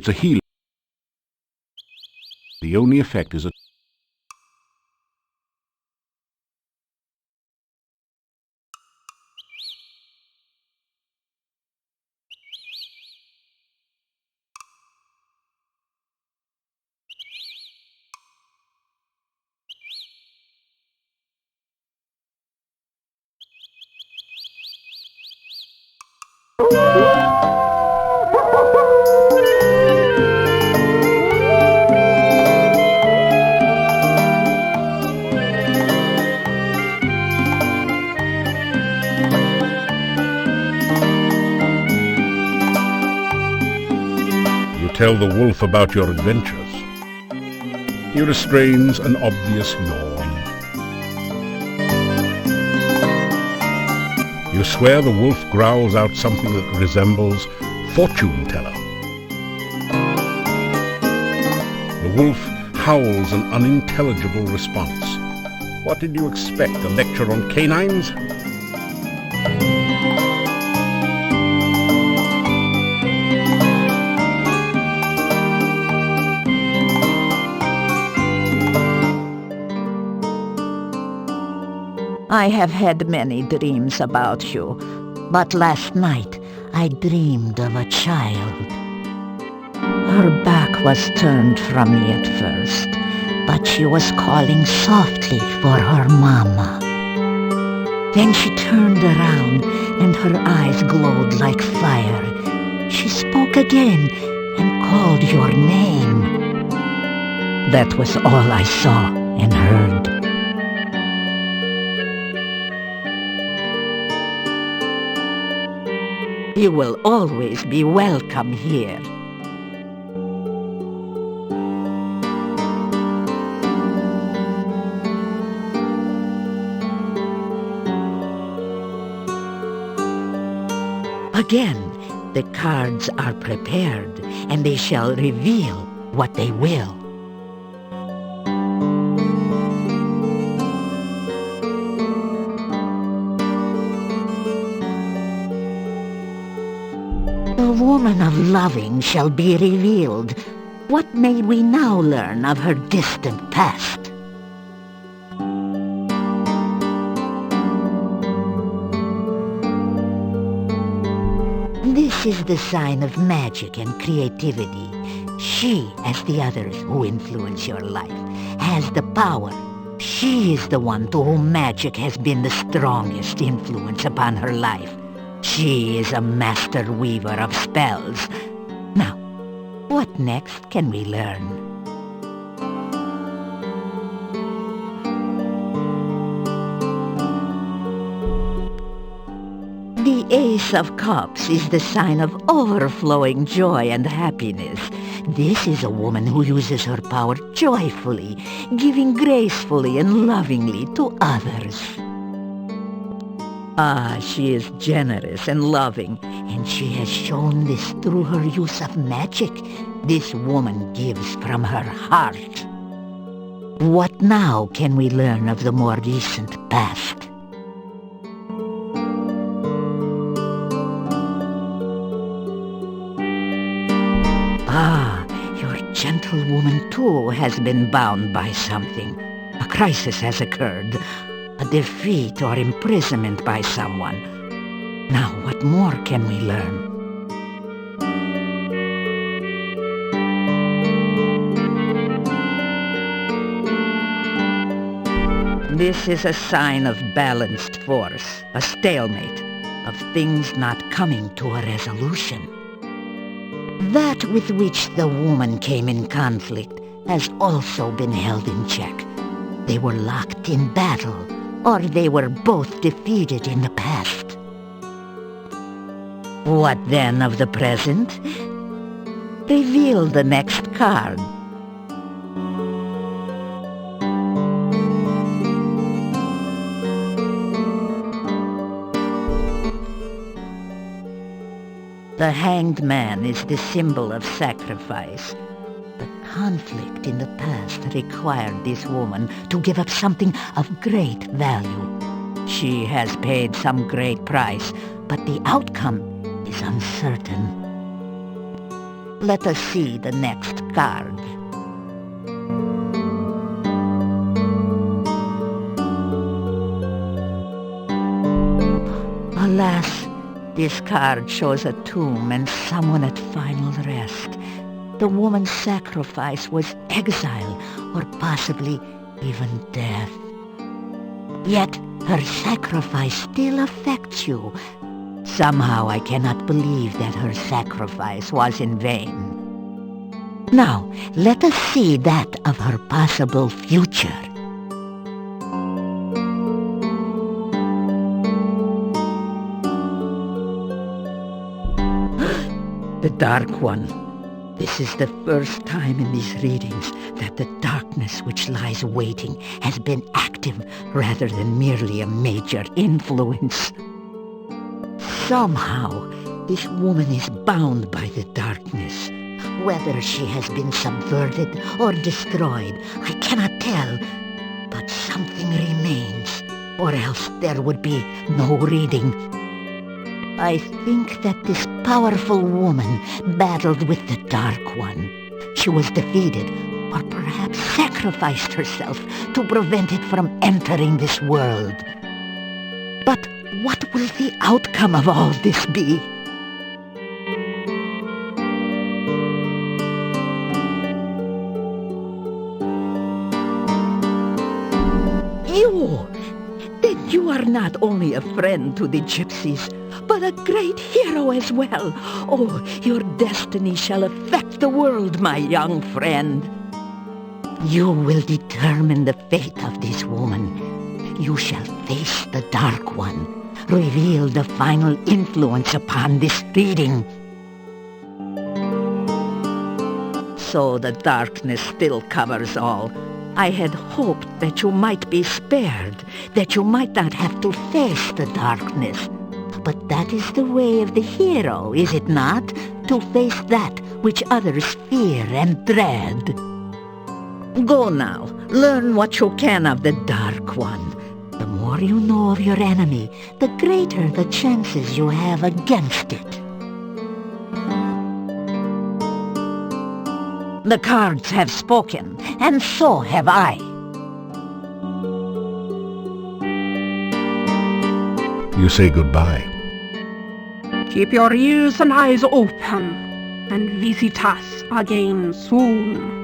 It's a healing. The only effect is a... Tell the wolf about your adventures. He restrains an obvious yawn. You swear the wolf growls out something that resembles fortune teller. The wolf howls an unintelligible response. What did you expect, a lecture on canines? I have had many dreams about you, but last night I dreamed of a child. Her back was turned from me at first, but she was calling softly for her mama. Then she turned around and her eyes glowed like fire. She spoke again and called your name. That was all I saw and heard. You will always be welcome here. Again, the cards are prepared, and they shall reveal what they will. The woman of loving shall be revealed. What may we now learn of her distant past? This is the sign of magic and creativity. She, as the others who influence your life, has the power. She is the one to whom magic has been the strongest influence upon her life. She is a master weaver of spells. Now, what next can we learn? The Ace of Cups is the sign of overflowing joy and happiness. This is a woman who uses her power joyfully, giving gracefully and lovingly to others. Ah, she is generous and loving, and she has shown this through her use of magic. This woman gives from her heart. What now can we learn of the more recent past? Ah, your gentlewoman too has been bound by something. A crisis has occurred. A defeat or imprisonment by someone. Now, what more can we learn? This is a sign of balanced force, a stalemate, of things not coming to a resolution. That with which the woman came in conflict has also been held in check. They were locked in battle, or they were both defeated in the past. What then of the present? Reveal the next card. The Hanged Man is the symbol of sacrifice. The conflict in the past required this woman to give up something of great value. She has paid some great price, but the outcome is uncertain. Let us see the next card. Alas, this card shows a tomb and someone at final rest. The woman's sacrifice was exile, or possibly even death. Yet her sacrifice still affects you. Somehow I cannot believe that her sacrifice was in vain. Now, let us see that of her possible future. The Dark One. This is the first time in these readings that the darkness which lies waiting has been active rather than merely a major influence. Somehow, this woman is bound by the darkness. Whether she has been subverted or destroyed, I cannot tell, but something remains, or else there would be no reading. I think that this powerful woman battled with the Dark One. She was defeated, or perhaps sacrificed herself to prevent it from entering this world. But what will the outcome of all this be? You! Then you are not only a friend to the gypsies, but a great hero as well. Oh, your destiny shall affect the world, my young friend. You will determine the fate of this woman. You shall face the Dark One, reveal the final influence upon this reading. So the darkness still covers all. I had hoped that you might be spared, that you might not have to face the darkness. But that is the way of the hero, is it not? To face that which others fear and dread. Go now, learn what you can of the Dark One. The more you know of your enemy, the greater the chances you have against it. The cards have spoken, and so have I. You say goodbye. Keep your ears and eyes open, and visit us again soon.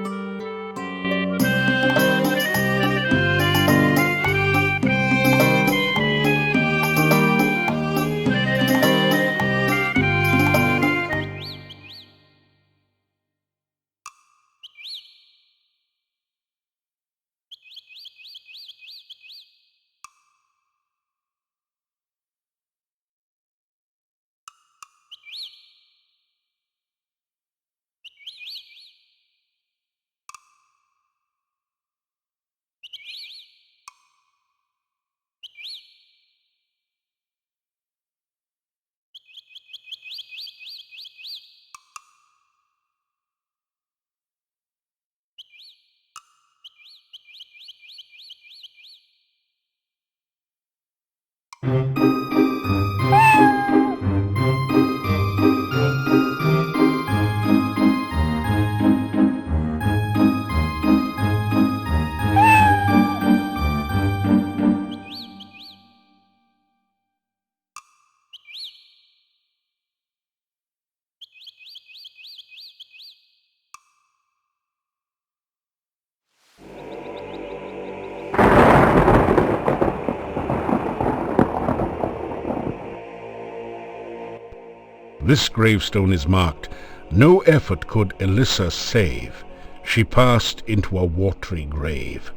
This gravestone is marked, "No effort could Elissa save. She passed into a watery grave.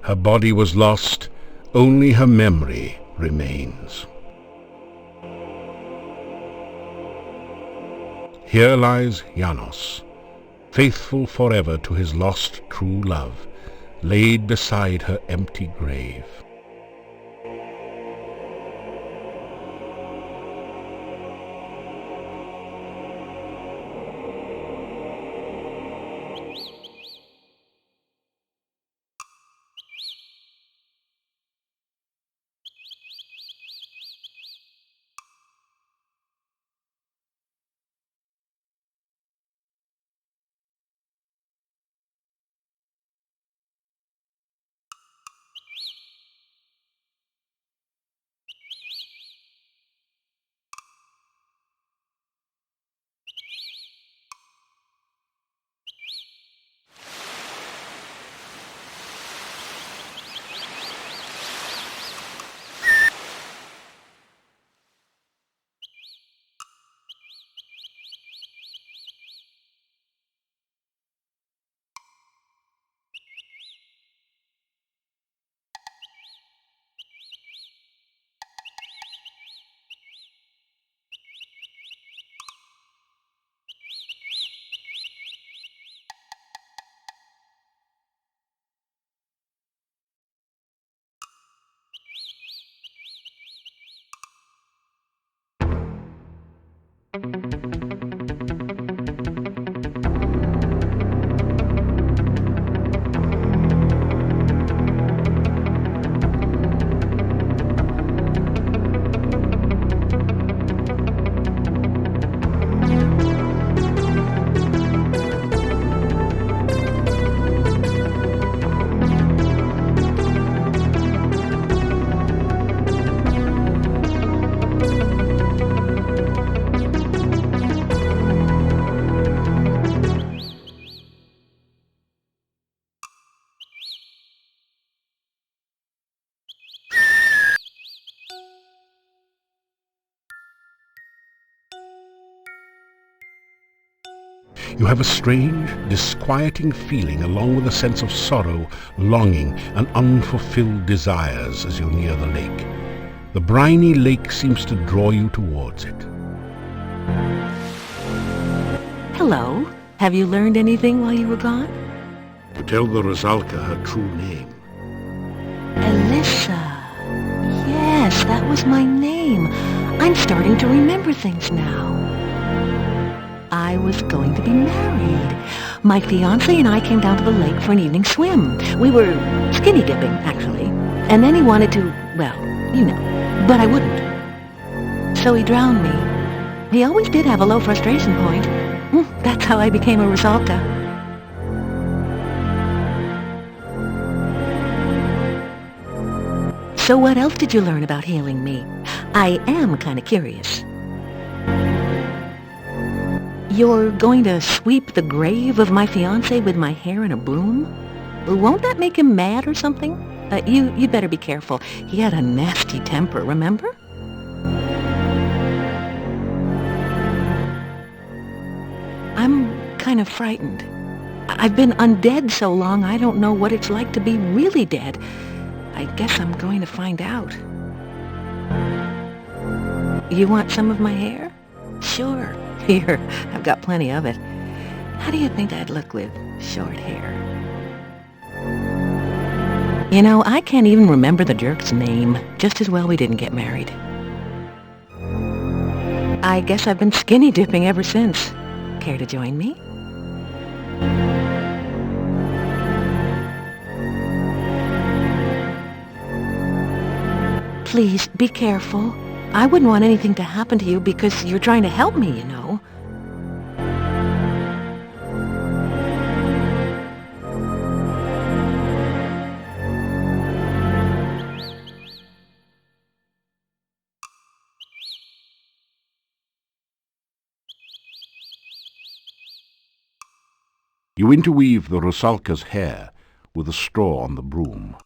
Her body was lost, only her memory remains." Here lies Janos, faithful forever to his lost true love, laid beside her empty grave. You have a strange, disquieting feeling along with a sense of sorrow, longing, and unfulfilled desires as you near the lake. The briny lake seems to draw you towards it. Hello. Have you learned anything while you were gone? To tell the Rusalka her true name. Alyssa. Yes, that was my name. I'm starting to remember things now. I was going to be married. My fiancé and I came down to the lake for an evening swim. We were skinny dipping, actually. And then he wanted to, well, you know, but I wouldn't. So he drowned me. He always did have a low frustration point. That's how I became a Rusalka. So what else did you learn about healing me? I am kind of curious. You're going to sweep the grave of my fiancé with my hair in a broom? Won't that make him mad or something? You'd better be careful. He had a nasty temper, remember? I'm kind of frightened. I've been undead so long I don't know what it's like to be really dead. I guess I'm going to find out. You want some of my hair? Sure. Here, I've got plenty of it. How do you think I'd look with short hair? You know, I can't even remember the jerk's name. Just as well we didn't get married. I guess I've been skinny dipping ever since. Care to join me? Please, be careful. I wouldn't want anything to happen to you because you're trying to help me, you know. You interweave the Rusalka's hair with a straw on the broom.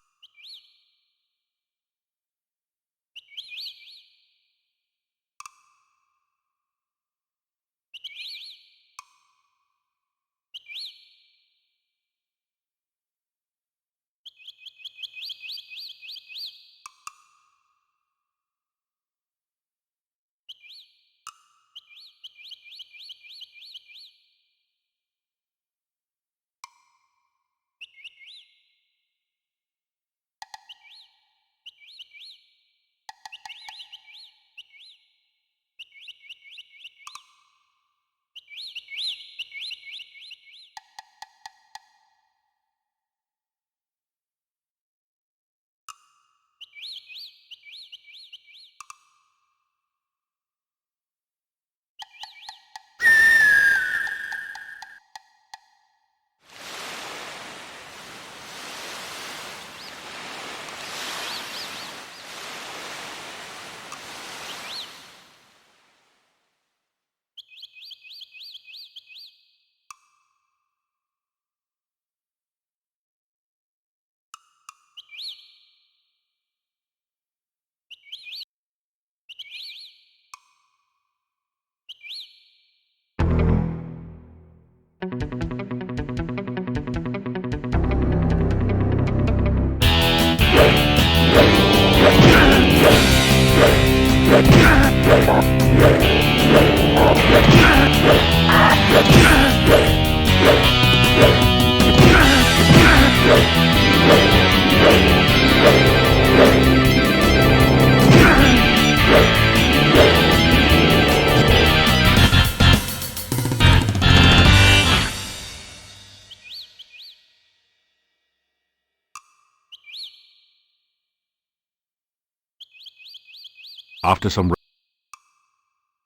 After some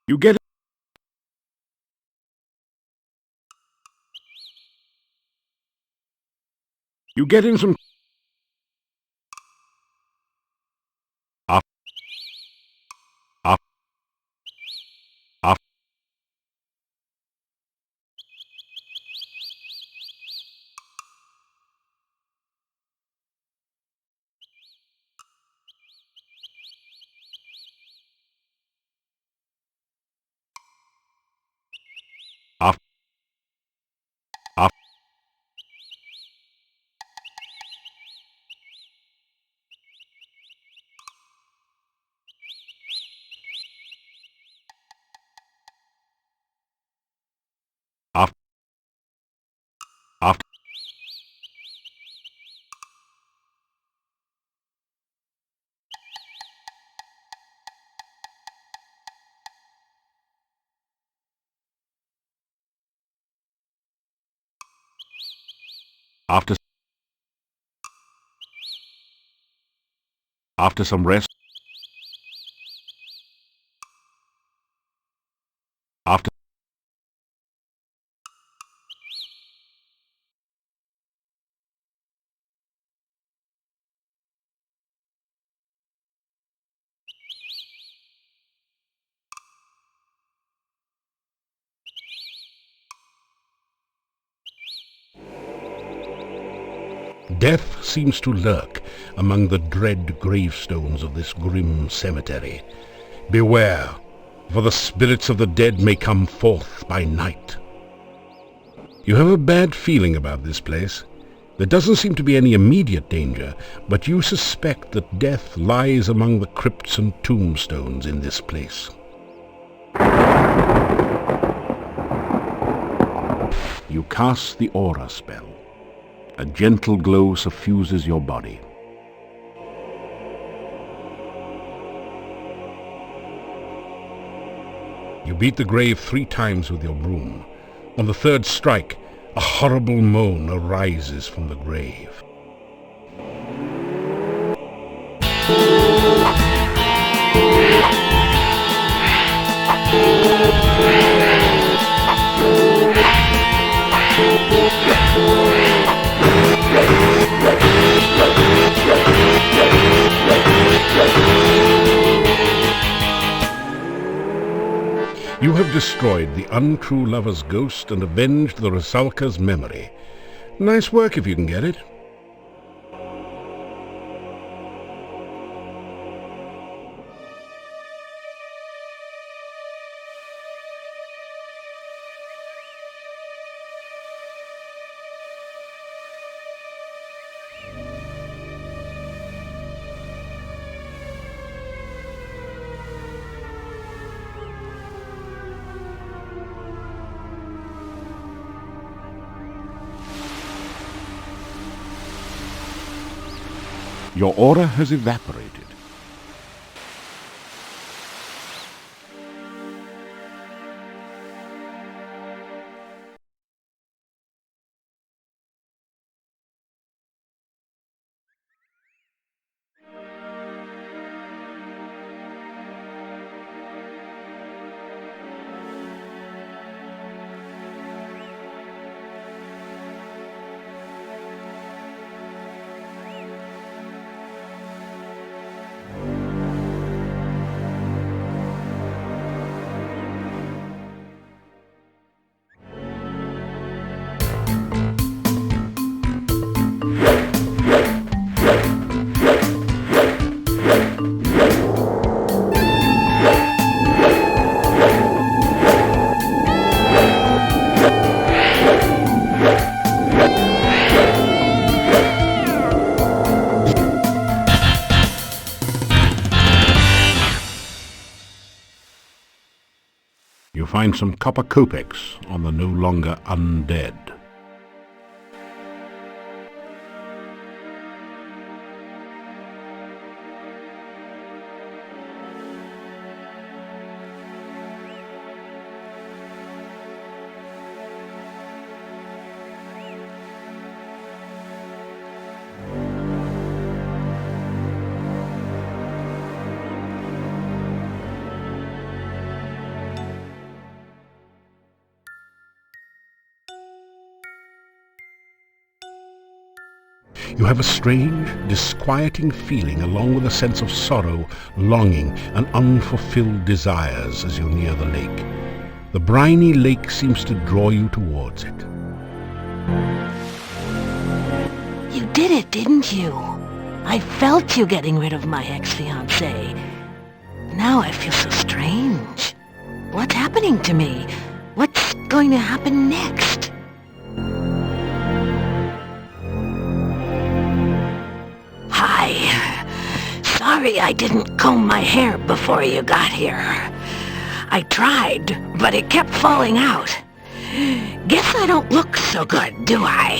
you get in some af- af- af- af- af- af- af- after some rest after death seems to lurk among the dread gravestones of this grim cemetery. Beware, for the spirits of the dead may come forth by night. You have a bad feeling about this place. There doesn't seem to be any immediate danger, but you suspect that death lies among the crypts and tombstones in this place. You cast the aura spell. A gentle glow suffuses your body. You beat the grave 3 times with your broom. On the 3rd strike, a horrible moan arises from the grave. You have destroyed the untrue lover's ghost and avenged the Rusalka's memory. Nice work if you can get it. Your aura has evaporated. You find some copper kopecks on the no longer undead. You have a strange, disquieting feeling along with a sense of sorrow, longing, and unfulfilled desires as you near the lake. The briny lake seems to draw you towards it. You did it, didn't you? I felt you getting rid of my ex-fiancé. Now I feel so strange. What's happening to me? What's going to happen next? Hi. Sorry I didn't comb my hair before you got here. I tried, but it kept falling out. Guess I don't look so good, do I?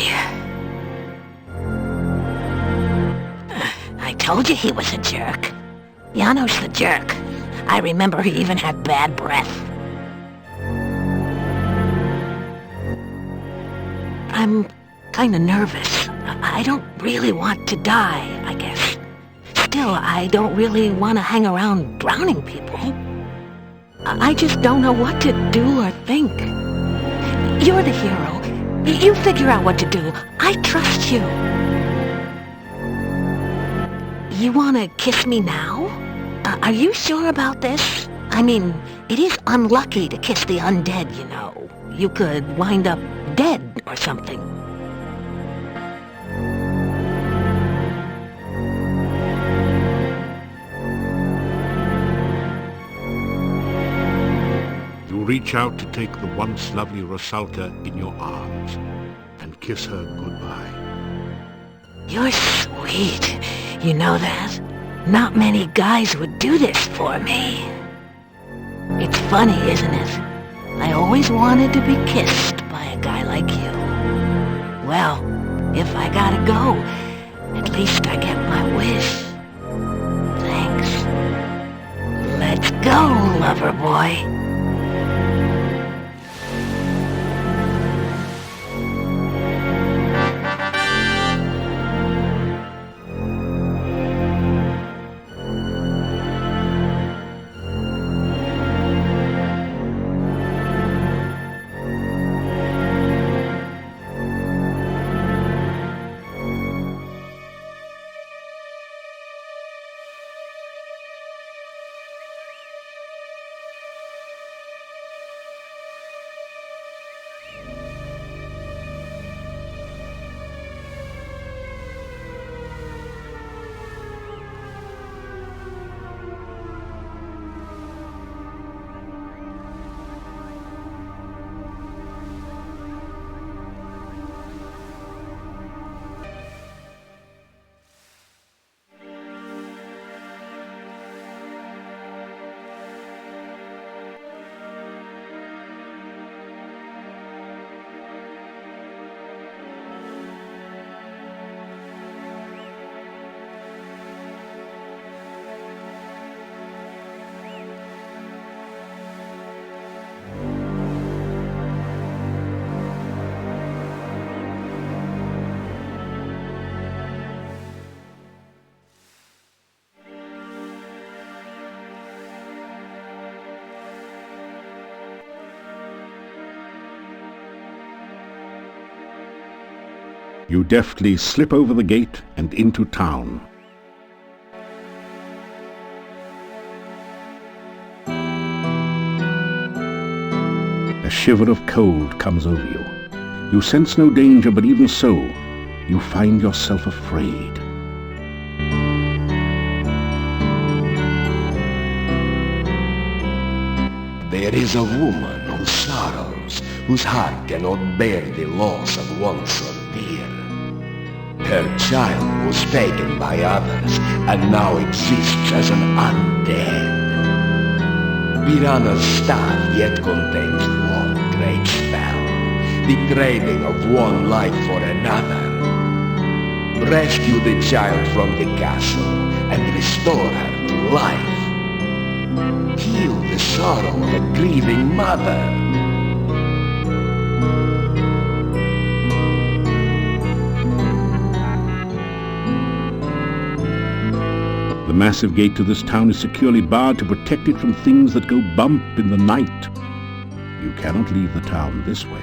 I told you he was a jerk. Jano's the jerk. I remember he even had bad breath. I'm kinda nervous. I don't really want to die, I guess. Still, I don't really want to hang around drowning people. I just don't know what to do or think. You're the hero. You figure out what to do. I trust you. You want to kiss me now? Are you sure about this? I mean, it is unlucky to kiss the undead, you know. You could wind up dead or something. You reach out to take the once lovely Rusalka in your arms and kiss her goodbye. You're sweet. You know that? Not many guys would do this for me. It's funny, isn't it? I always wanted to be kissed by a guy like you. Well, if I gotta go, at least I get my wish. Thanks. Let's go, lover boy. You deftly slip over the gate and into town. A shiver of cold comes over you. You sense no danger, but even so, you find yourself afraid. There is a woman who sorrows, whose heart cannot bear the loss of one so dear. Her child was taken by others, and now exists as an undead. Piranha's staff yet contains one great spell, the craving of one life for another. Rescue the child from the castle, and restore her to life. Heal the sorrow of a grieving mother. The massive gate to this town is securely barred to protect it from things that go bump in the night. You cannot leave the town this way.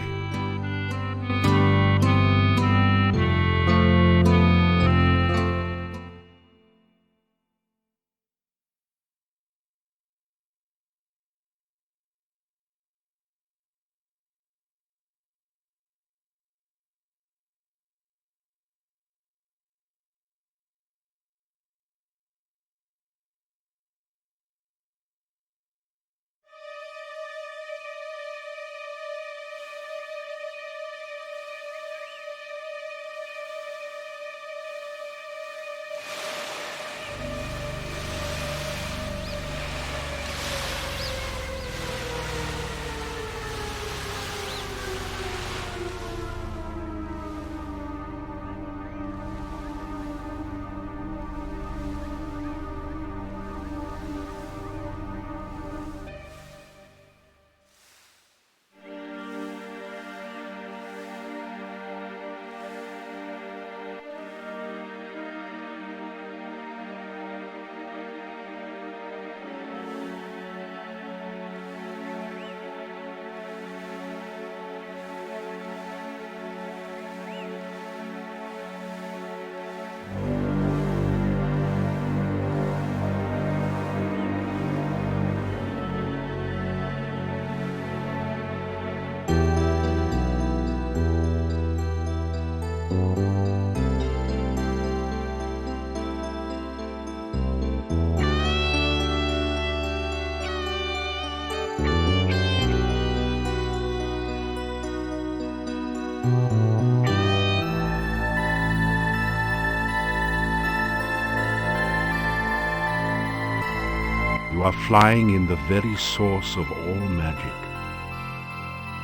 You are flying in the very source of all magic.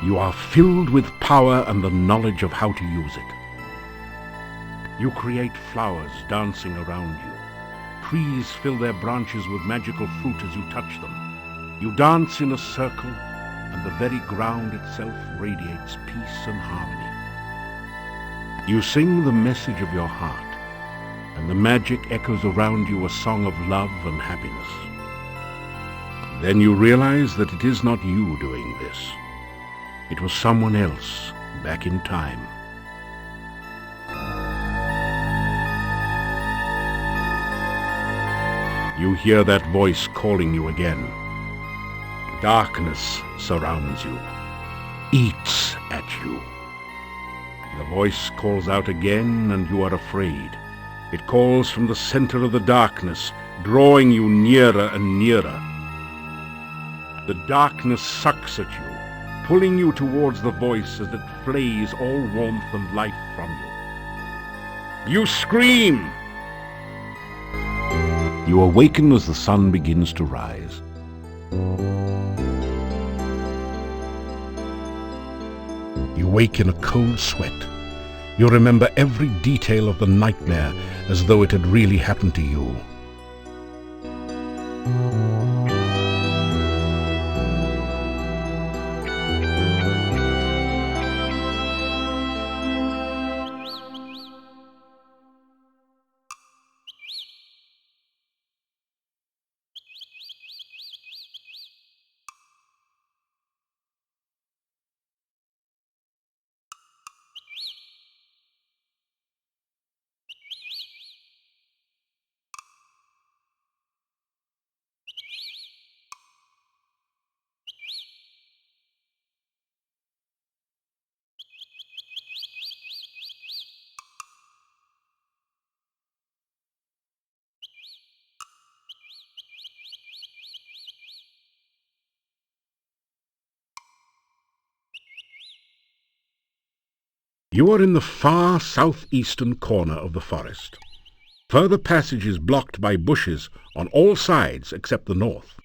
You are filled with power and the knowledge of how to use it. You create flowers dancing around you. Trees fill their branches with magical fruit as you touch them. You dance in a circle, and the very ground itself radiates peace and harmony. You sing the message of your heart, and the magic echoes around you a song of love and happiness. Then you realize that it is not you doing this. It was someone else back in time. You hear that voice calling you again. Darkness surrounds you, eats at you. The voice calls out again, and you are afraid. It calls from the center of the darkness, drawing you nearer and nearer. The darkness sucks at you, pulling you towards the voice as it flays all warmth and life from you. You scream! You awaken as the sun begins to rise. You wake in a cold sweat. You remember every detail of the nightmare as though it had really happened to you. You are in the far southeastern corner of the forest. Further passage is blocked by bushes on all sides except the north.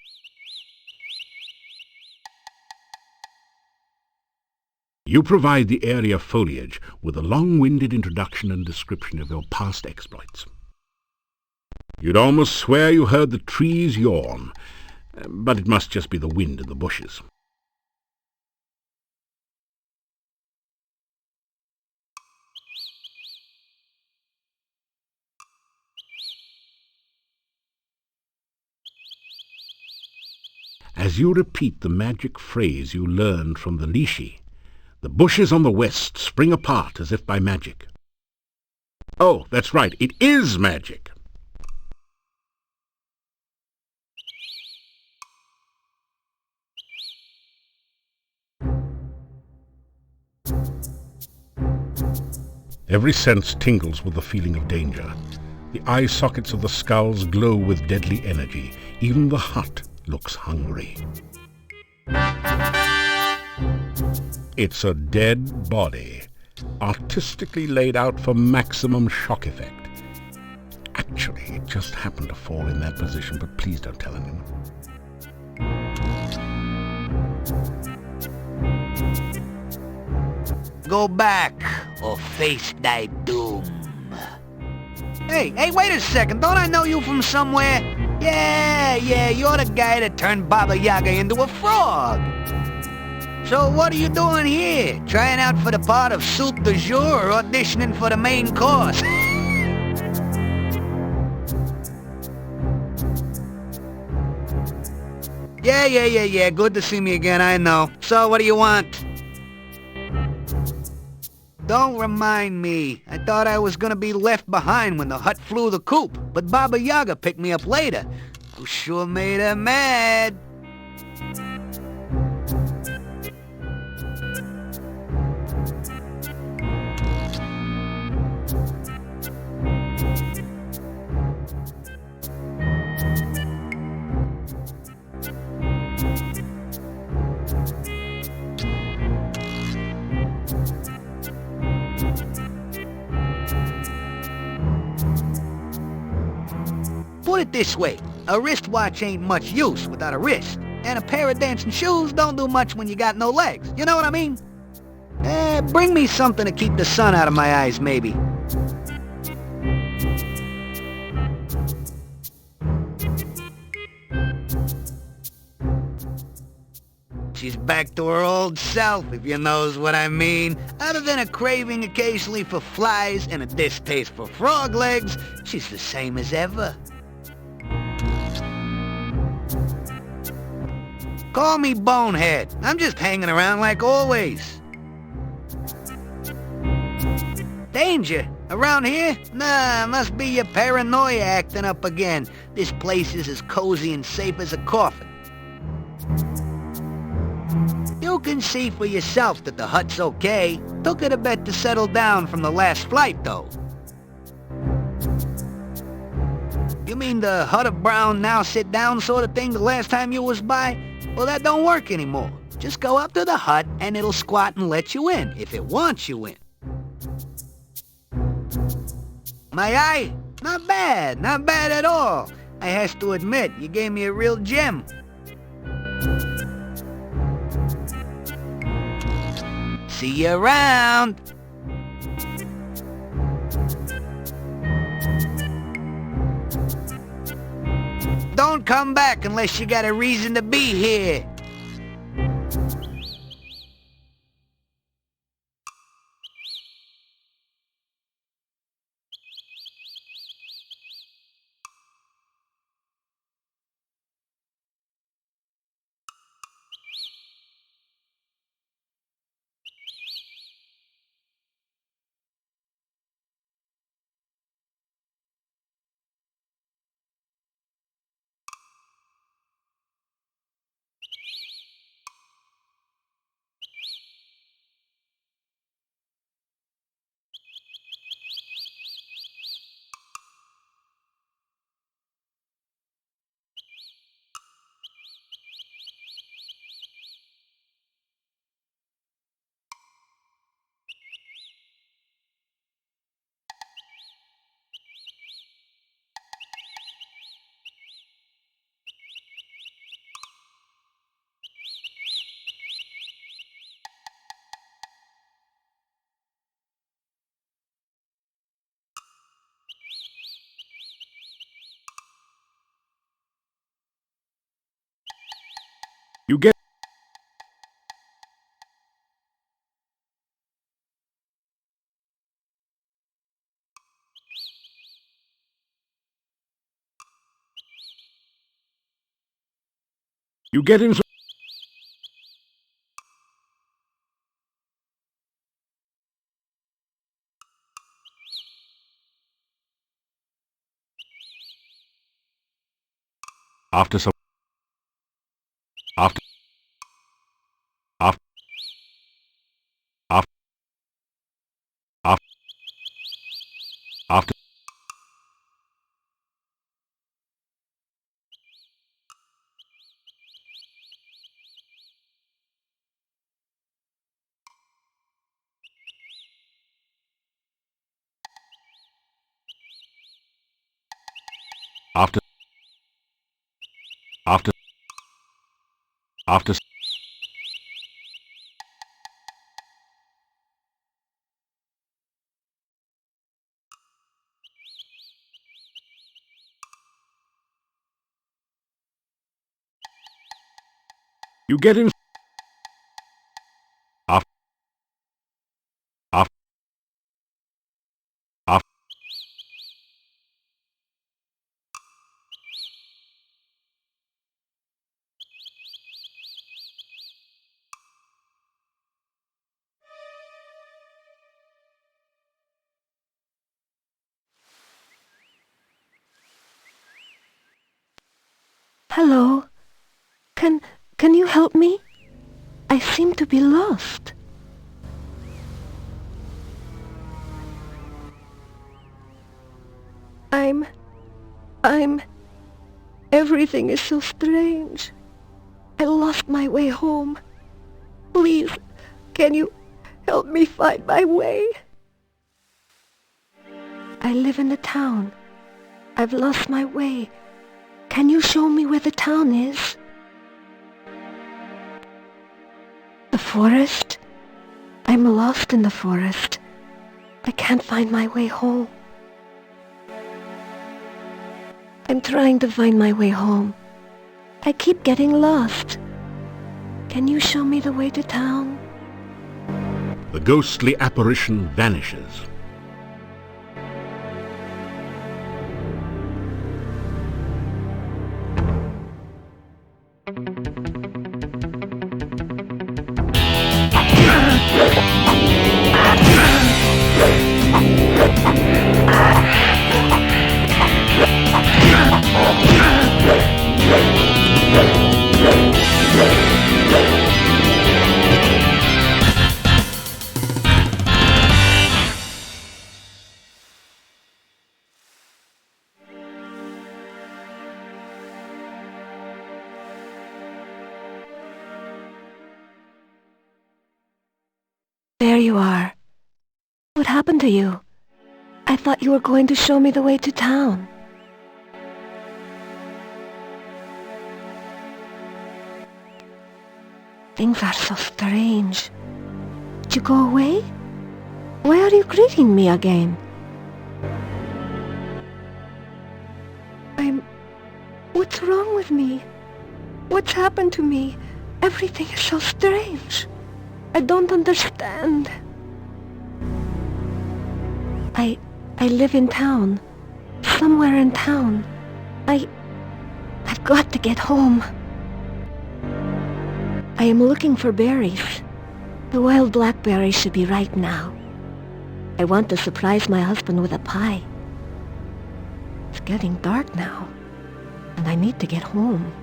You provide the area foliage with a long-winded introduction and description of your past exploits. You'd almost swear you heard the trees yawn, but it must just be the wind in the bushes. As you repeat the magic phrase you learned from the Lishi, the bushes on the west spring apart as if by magic. Oh, that's right, it is magic! Every sense tingles with the feeling of danger. The eye sockets of the skulls glow with deadly energy. Even the hut looks hungry. It's a dead body, artistically laid out for maximum shock effect. Actually, it just happened to fall in that position, but please don't tell anyone. Go back, or face thy doom. Hey, wait a second, don't I know you from somewhere? Yeah, you're the guy that turned Baba Yaga into a frog. So what are you doing here? Trying out for the part of soup du jour or auditioning for the main course? Yeah, good to see me again, I know. So what do you want? Don't remind me. I thought I was gonna be left behind when the hut flew the coop, but Baba Yaga picked me up later. You sure made her mad. Put it this way, A wristwatch ain't much use without a wrist. And a pair of dancing shoes don't do much when you got no legs. You know what I mean? Bring me something to keep the sun out of my eyes, maybe. She's back to her old self, if you knows what I mean. Other than a craving occasionally for flies and a distaste for frog legs, she's the same as ever. Call me Bonehead. I'm just hanging around like always. Danger? Around here? Nah, must be your paranoia acting up again. This place is as cozy and safe as a coffin. You can see for yourself that the hut's okay. Took it a bit to settle down from the last flight, though. You mean the hut of brown now sit down sort of thing the last time you was by? Well, that don't work anymore. Just go up to the hut and it'll squat and let you in, if it wants you in. My eye? Not bad at all. I has to admit, you gave me a real gem. See you around. Don't come back unless you got a reason to be here. You get... You get in... After some... After... After... After... After... After... After... After... You get in... After... After... After... Hello? Can you help me? I seem to be lost. Everything is so strange. I lost my way home. Please, can you help me find my way? I live in the town. I've lost my way. Can you show me where the town is? The forest? I'm lost in the forest. I can't find my way home. I'm trying to find my way home. I keep getting lost. Can you show me the way to town? The ghostly apparition vanishes. There you are. What happened to you? I thought you were going to show me the way to town. Things are so strange. Did you go away? Why are you greeting me again? What's wrong with me? What's happened to me? Everything is so strange. I don't understand. I live in town. Somewhere in town. I've got to get home. I am looking for berries. The wild blackberries should be ripe now. I want to surprise my husband with a pie. It's getting dark now, and I need to get home.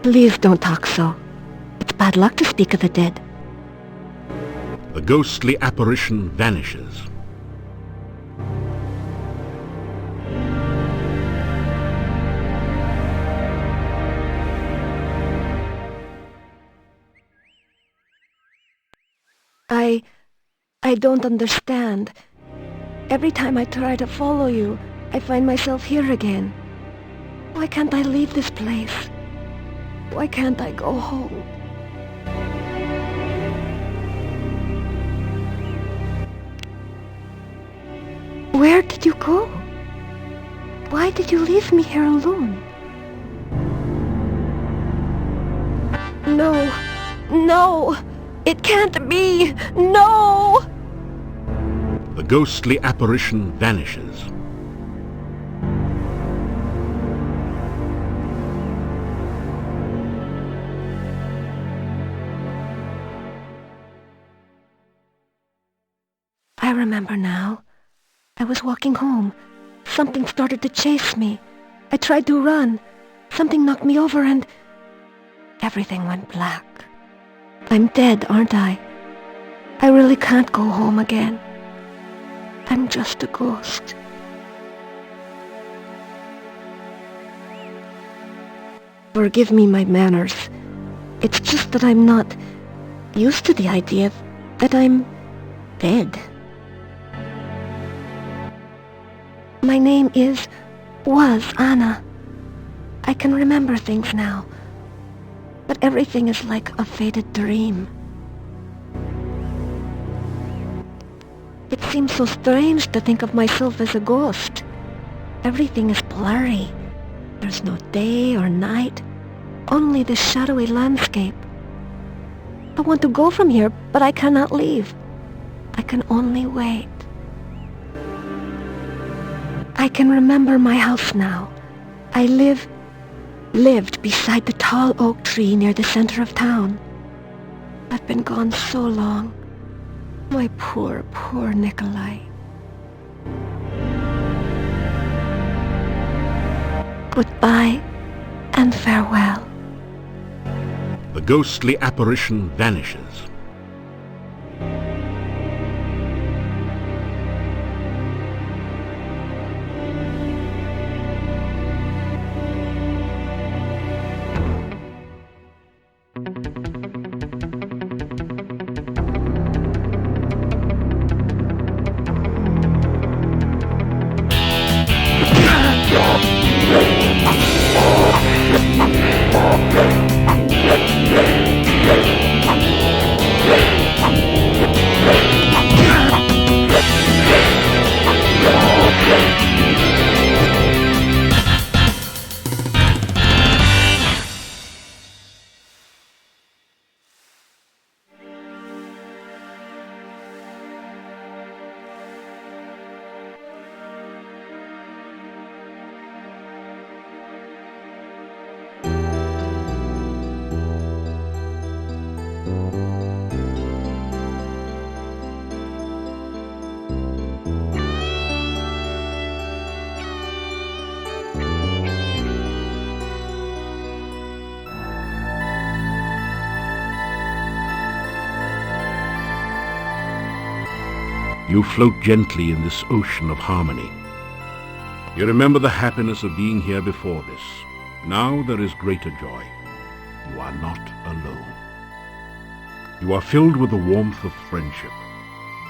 Please don't talk so. It's bad luck to speak of the dead. The ghostly apparition vanishes. I don't understand. Every time I try to follow you, I find myself here again. Why can't I leave this place? Why can't I go home? Where did you go? Why did you leave me here alone? No! No! It can't be! No! The ghostly apparition vanishes. I remember now. I was walking home. Something started to chase me. I tried to run. Something knocked me over and everything went black. I'm dead, aren't I? I really can't go home again. I'm just a ghost. Forgive me my manners. It's just that I'm not used to the idea that I'm dead. My name was Anna. I can remember things now, but everything is like a faded dream. It seems so strange to think of myself as a ghost. Everything is blurry. There's no day or night, only this shadowy landscape. I want to go from here, but I cannot leave. I can only wait. I can remember my house now. I lived beside the tall oak tree near the center of town. I've been gone so long. My poor, poor Nikolai. Goodbye and farewell. The ghostly apparition vanishes. You float gently in this ocean of harmony. You remember the happiness of being here before this. Now there is greater joy. You are not alone. You are filled with the warmth of friendship.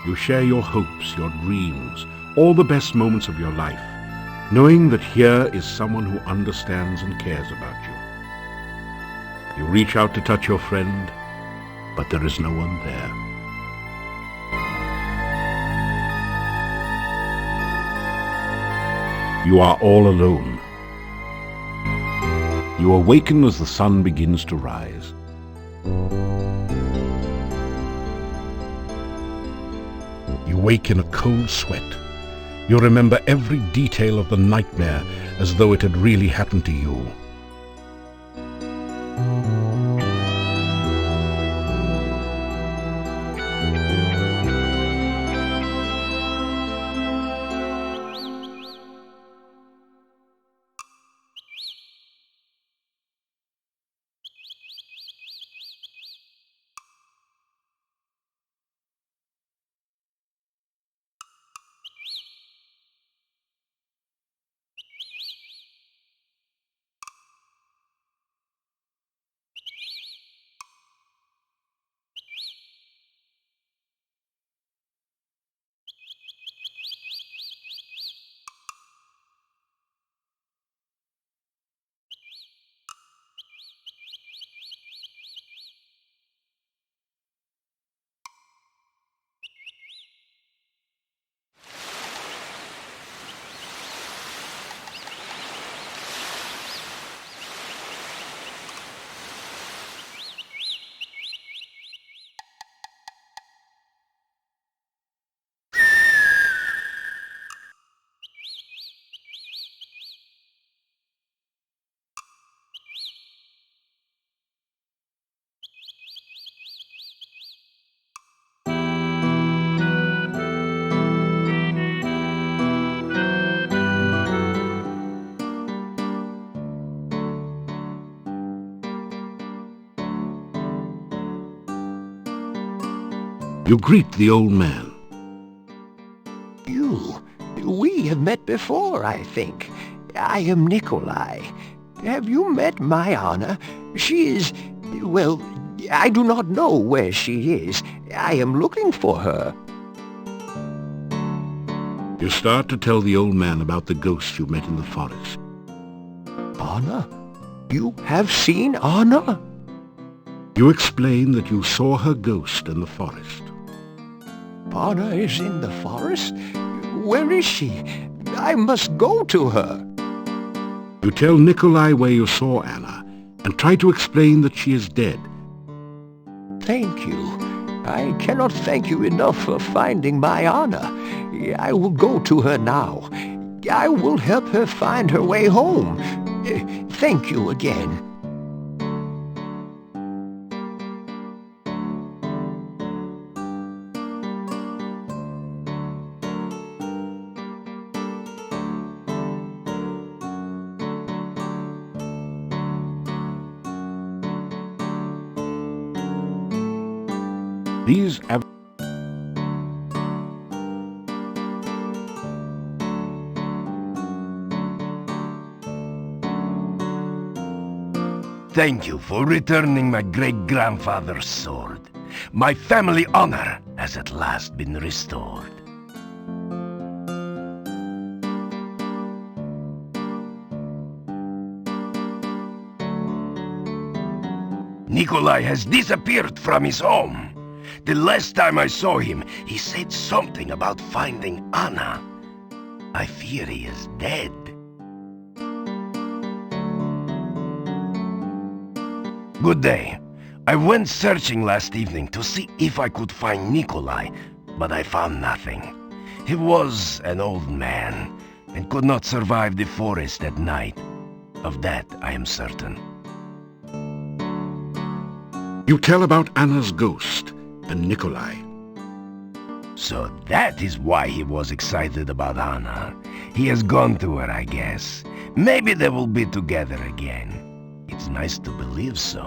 You share your hopes, your dreams, all the best moments of your life, knowing that here is someone who understands and cares about you. You reach out to touch your friend, but there is no one there. You are all alone. You awaken as the sun begins to rise. You wake in a cold sweat. You remember every detail of the nightmare as though it had really happened to you. You greet the old man. We have met before, I think. I am Nikolai. Have you met my Anna? She is... well, I do not know where she is. I am looking for her. You start to tell the old man about the ghost you met in the forest. Anna? You have seen Anna? You explain that you saw her ghost in the forest. Anna is in the forest? Where is she? I must go to her. You tell Nikolai where you saw Anna, and try to explain that she is dead. Thank you. I cannot thank you enough for finding my Anna. I will go to her now. I will help her find her way home. Thank you again. These Thank you for returning my great-grandfather's sword. My family honor has at last been restored. Nikolai has disappeared from his home. The last time I saw him, he said something about finding Anna. I fear he is dead. Good day. I went searching last evening to see if I could find Nikolai, but I found nothing. He was an old man and could not survive the forest at night. Of that I am certain. You tell about Anna's ghost and Nikolai. So that is why he was excited about Anna. He has gone to her, I guess. Maybe they will be together again. It's nice to believe so.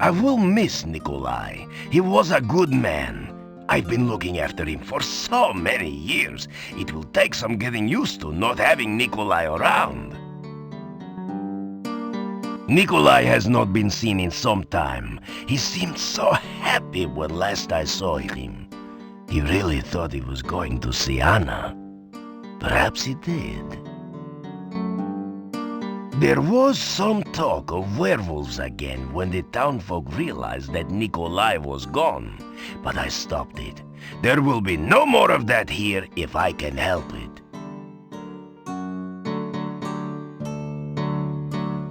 I will miss Nikolai. He was a good man. I've been looking after him for so many years. It will take some getting used to not having Nikolai around. Nikolai has not been seen in some time. He seemed so happy when last I saw him. He really thought he was going to see Anna. Perhaps he did. There was some talk of werewolves again when the townfolk realized that Nikolai was gone, but I stopped it. There will be no more of that here if I can help it.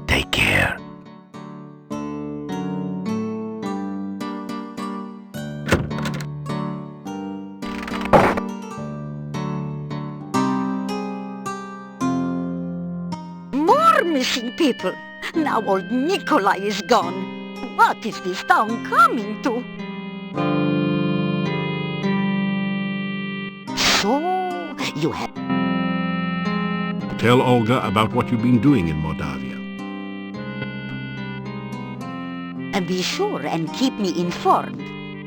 Take care. More missing people. Now old Nikolai is gone. What is this town coming to? So, you have... Tell Olga about what you've been doing in Moldavia. Be sure and keep me informed.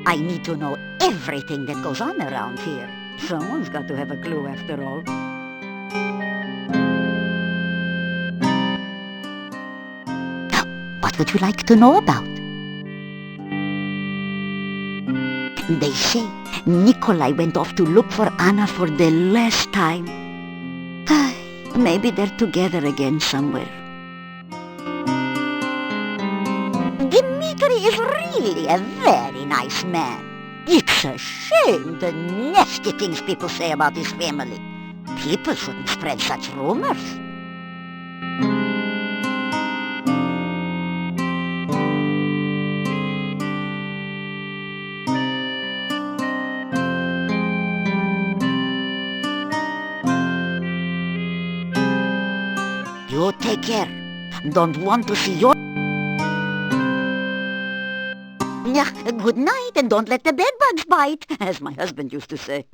I need to know everything that goes on around here. Someone's got to have a clue after all. What would you like to know about? They say Nikolai went off to look for Anna for the last time. Maybe they're together again somewhere. Dmitri is really a very nice man. It's a shame the nasty things people say about his family. People shouldn't spread such rumors. You take care. Don't want to see your... Yeah, good night and don't let the bedbugs bite, as my husband used to say.